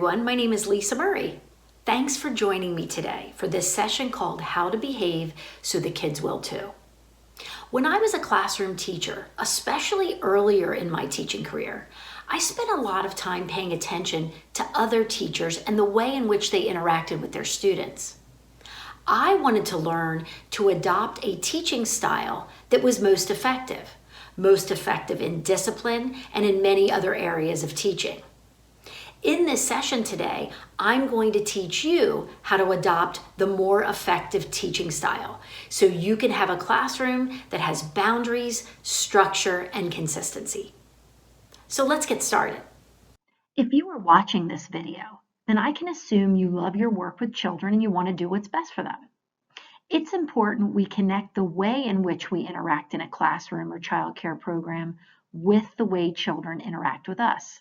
everyone. My name is Lisa Murray. Thanks for joining me today for this session called How to Behave So the Kids Will Too. When I was a classroom teacher, especially earlier in my teaching career, I spent a lot of time paying attention to other teachers and the way in which they interacted with their students. I wanted to learn to adopt a teaching style that was most effective in discipline and in many other areas of teaching. In this session today, I'm going to teach you how to adopt the more effective teaching style so you can have a classroom that has boundaries, structure, and consistency. So let's get started. If you are watching this video, then I can assume you love your work with children and you want to do what's best for them. It's important we connect the way in which we interact in a classroom or childcare program with the way children interact with us.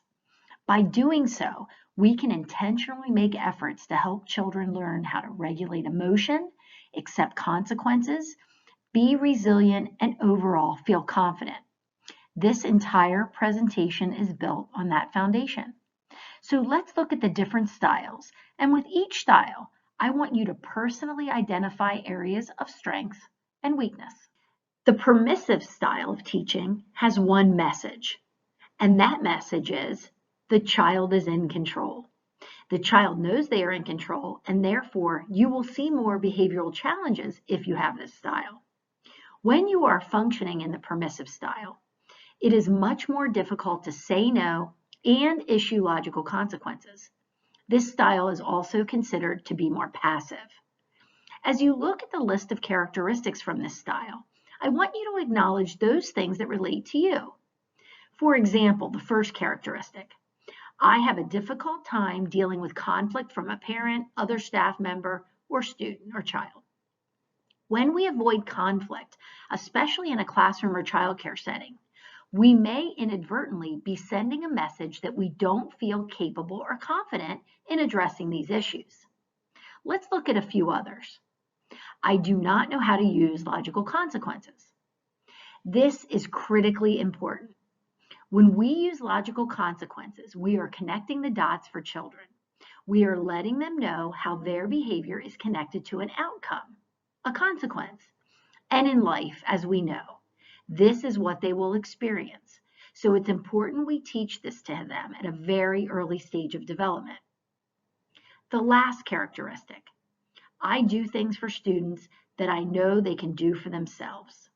By doing so, we can intentionally make efforts to help children learn how to regulate emotion, accept consequences, be resilient, and overall feel confident. This entire presentation is built on that foundation. So let's look at the different styles, and with each style, I want you to personally identify areas of strength and weakness. The permissive style of teaching has one message, and that message is the child is in control. The child knows they are in control, and therefore you will see more behavioral challenges if you have this style. When you are functioning in the permissive style, it is much more difficult to say no and issue logical consequences. This style is also considered to be more passive. As you look at the list of characteristics from this style, I want you to acknowledge those things that relate to you. For example, the first characteristic, I have a difficult time dealing with conflict from a parent, other staff member, or student or child. When we avoid conflict, especially in a classroom or childcare setting, we may inadvertently be sending a message that we don't feel capable or confident in addressing these issues. Let's look at a few others. I do not know how to use logical consequences. This is critically important. When we use logical consequences, we are connecting the dots for children. We are letting them know how their behavior is connected to an outcome, a consequence. And in life, as we know, this is what they will experience. So it's important we teach this to them at a very early stage of development. The last characteristic, I do things for students that I know they can do for themselves.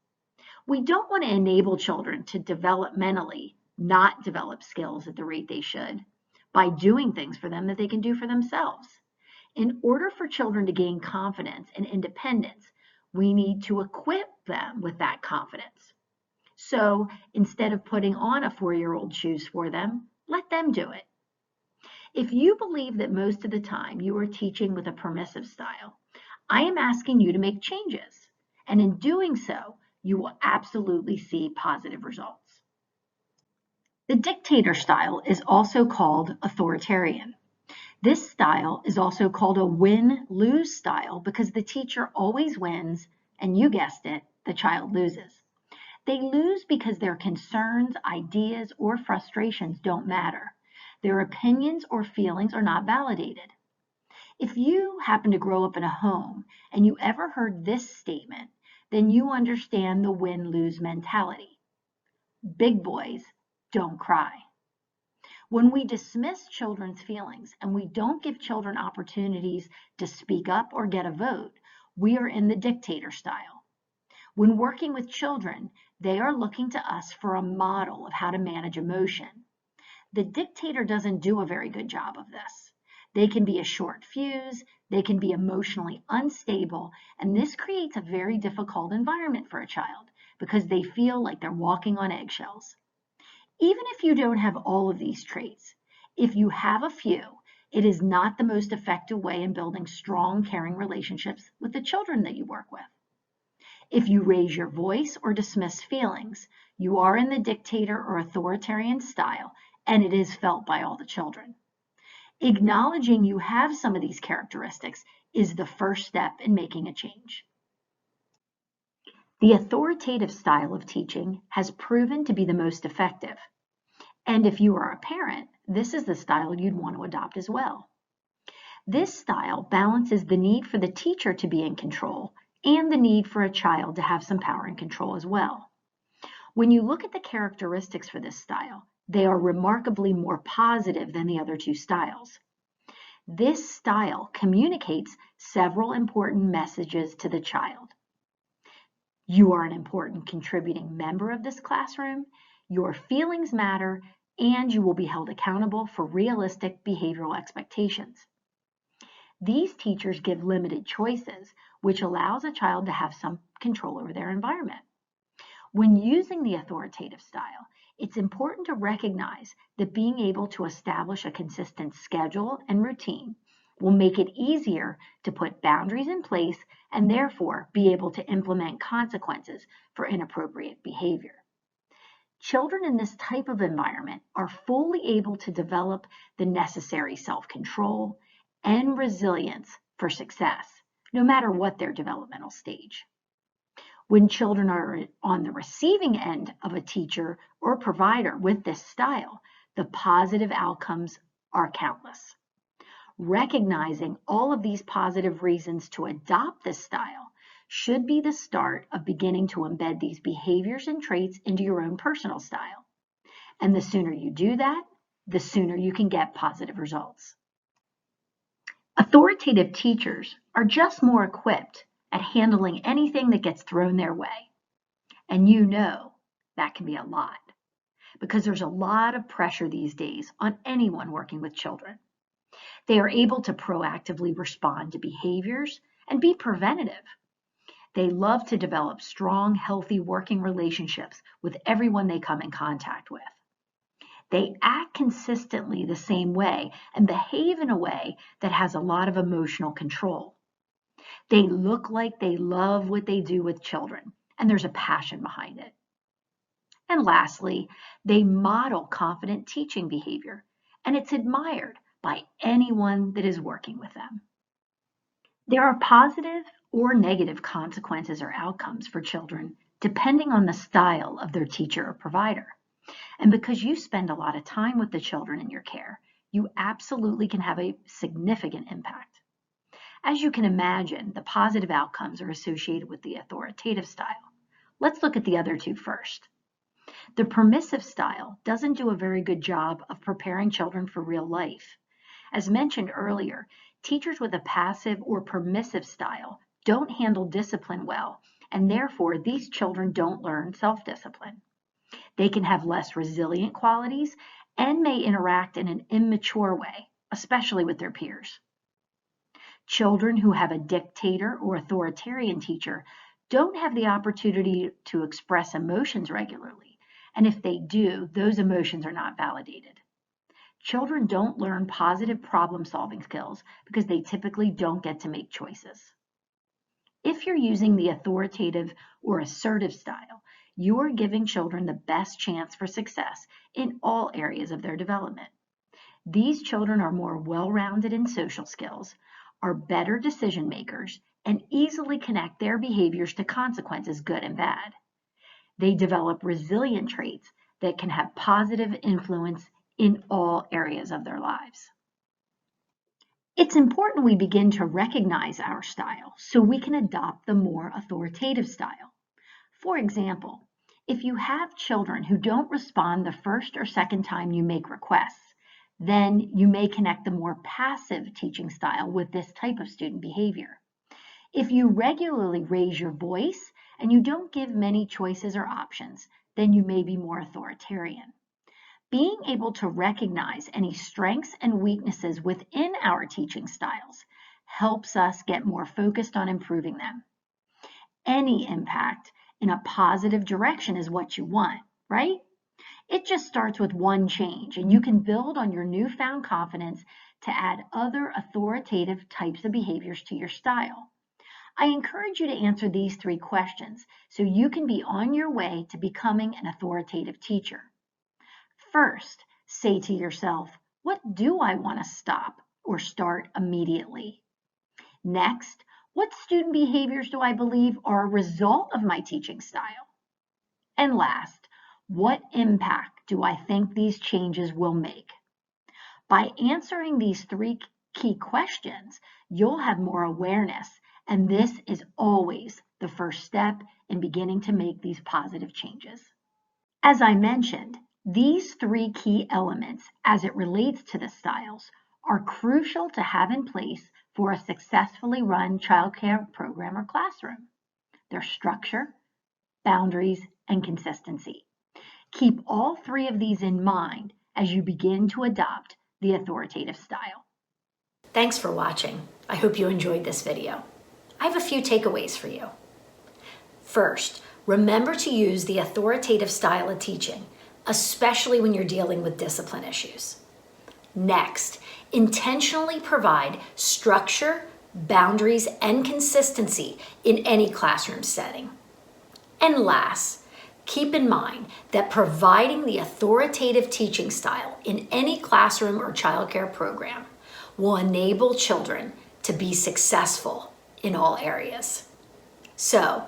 We don't want to enable children to developmentally not develop skills at the rate they should by doing things for them that they can do for themselves. In order for children to gain confidence and independence, we need to equip them with that confidence. So instead of putting on a 4-year-old's shoes for them, let them do it. If you believe that most of the time you are teaching with a permissive style, I am asking you to make changes. And in doing so, you will absolutely see positive results. The dictator style is also called authoritarian. This style is also called a win-lose style because the teacher always wins, and you guessed it, the child loses. They lose because their concerns, ideas, or frustrations don't matter. Their opinions or feelings are not validated. If you happen to grow up in a home and you ever heard this statement, then you understand the win-lose mentality. Big boys don't cry. When we dismiss children's feelings and we don't give children opportunities to speak up or get a vote, we are in the dictator style. When working with children, they are looking to us for a model of how to manage emotion. The dictator doesn't do a very good job of this. They can be a short fuse, they can be emotionally unstable, and this creates a very difficult environment for a child because they feel like they're walking on eggshells. Even if you don't have all of these traits, if you have a few, it is not the most effective way in building strong, caring relationships with the children that you work with. If you raise your voice or dismiss feelings, you are in the dictator or authoritarian style, and it is felt by all the children. Acknowledging you have some of these characteristics is the first step in making a change. The authoritative style of teaching has proven to be the most effective. And if you are a parent, this is the style you'd want to adopt as well. This style balances the need for the teacher to be in control and the need for a child to have some power and control as well. When you look at the characteristics for this style, they are remarkably more positive than the other two styles. This style communicates several important messages to the child. You are an important contributing member of this classroom, your feelings matter, and you will be held accountable for realistic behavioral expectations. These teachers give limited choices, which allows a child to have some control over their environment. When using the authoritative style, it's important to recognize that being able to establish a consistent schedule and routine will make it easier to put boundaries in place and therefore be able to implement consequences for inappropriate behavior. Children in this type of environment are fully able to develop the necessary self-control and resilience for success, no matter what their developmental stage. When children are on the receiving end of a teacher or provider with this style, the positive outcomes are countless. Recognizing all of these positive reasons to adopt this style should be the start of beginning to embed these behaviors and traits into your own personal style. And the sooner you do that, the sooner you can get positive results. Authoritative teachers are just more equipped at handling anything that gets thrown their way. And you know that can be a lot because there's a lot of pressure these days on anyone working with children. They are able to proactively respond to behaviors and be preventative. They love to develop strong, healthy working relationships with everyone they come in contact with. They act consistently the same way and behave in a way that has a lot of emotional control. They look like they love what they do with children, and there's a passion behind it. And lastly, they model confident teaching behavior, and it's admired by anyone that is working with them. There are positive or negative consequences or outcomes for children depending on the style of their teacher or provider. And because you spend a lot of time with the children in your care, you absolutely can have a significant impact. As you can imagine, the positive outcomes are associated with the authoritative style. Let's look at the other two first. The permissive style doesn't do a very good job of preparing children for real life. As mentioned earlier, teachers with a passive or permissive style don't handle discipline well, and therefore these children don't learn self-discipline. They can have less resilient qualities and may interact in an immature way, especially with their peers. Children who have a dictator or authoritarian teacher don't have the opportunity to express emotions regularly, and if they do, those emotions are not validated. Children don't learn positive problem-solving skills because they typically don't get to make choices. If you're using the authoritative or assertive style, you are giving children the best chance for success in all areas of their development. These children are more well-rounded in social skills, are better decision makers, and easily connect their behaviors to consequences, good and bad. They develop resilient traits that can have positive influence in all areas of their lives. It's important we begin to recognize our style so we can adopt the more authoritative style. For example, if you have children who don't respond the first or second time you make requests, then you may connect the more passive teaching style with this type of student behavior. If you regularly raise your voice and you don't give many choices or options, then you may be more authoritarian. Being able to recognize any strengths and weaknesses within our teaching styles helps us get more focused on improving them. Any impact in a positive direction is what you want, right? It just starts with one change, and you can build on your newfound confidence to add other authoritative types of behaviors to your style. I encourage you to answer these 3 questions so you can be on your way to becoming an authoritative teacher. First, say to yourself, what do I want to stop or start immediately? Next, what student behaviors do I believe are a result of my teaching style? And last, What impact do I think these changes will make? By answering these three key questions, you'll have more awareness, and this is always the first step in beginning to make these positive changes. As I mentioned, these three key elements as it relates to the styles are crucial to have in place for a successfully run childcare program or classroom. Their structure, boundaries, and consistency. Keep all three of these in mind as you begin to adopt the authoritative style. Thanks for watching. I hope you enjoyed this video. I have a few takeaways for you. First, remember to use the authoritative style of teaching, especially when you're dealing with discipline issues. Next, intentionally provide structure, boundaries, and consistency in any classroom setting. And last, keep in mind that providing the authoritative teaching style in any classroom or childcare program will enable children to be successful in all areas. So,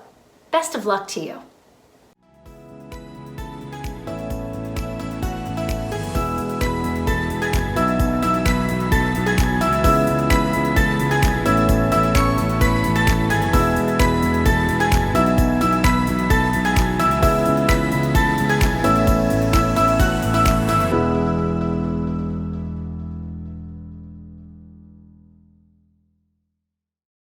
best of luck to you.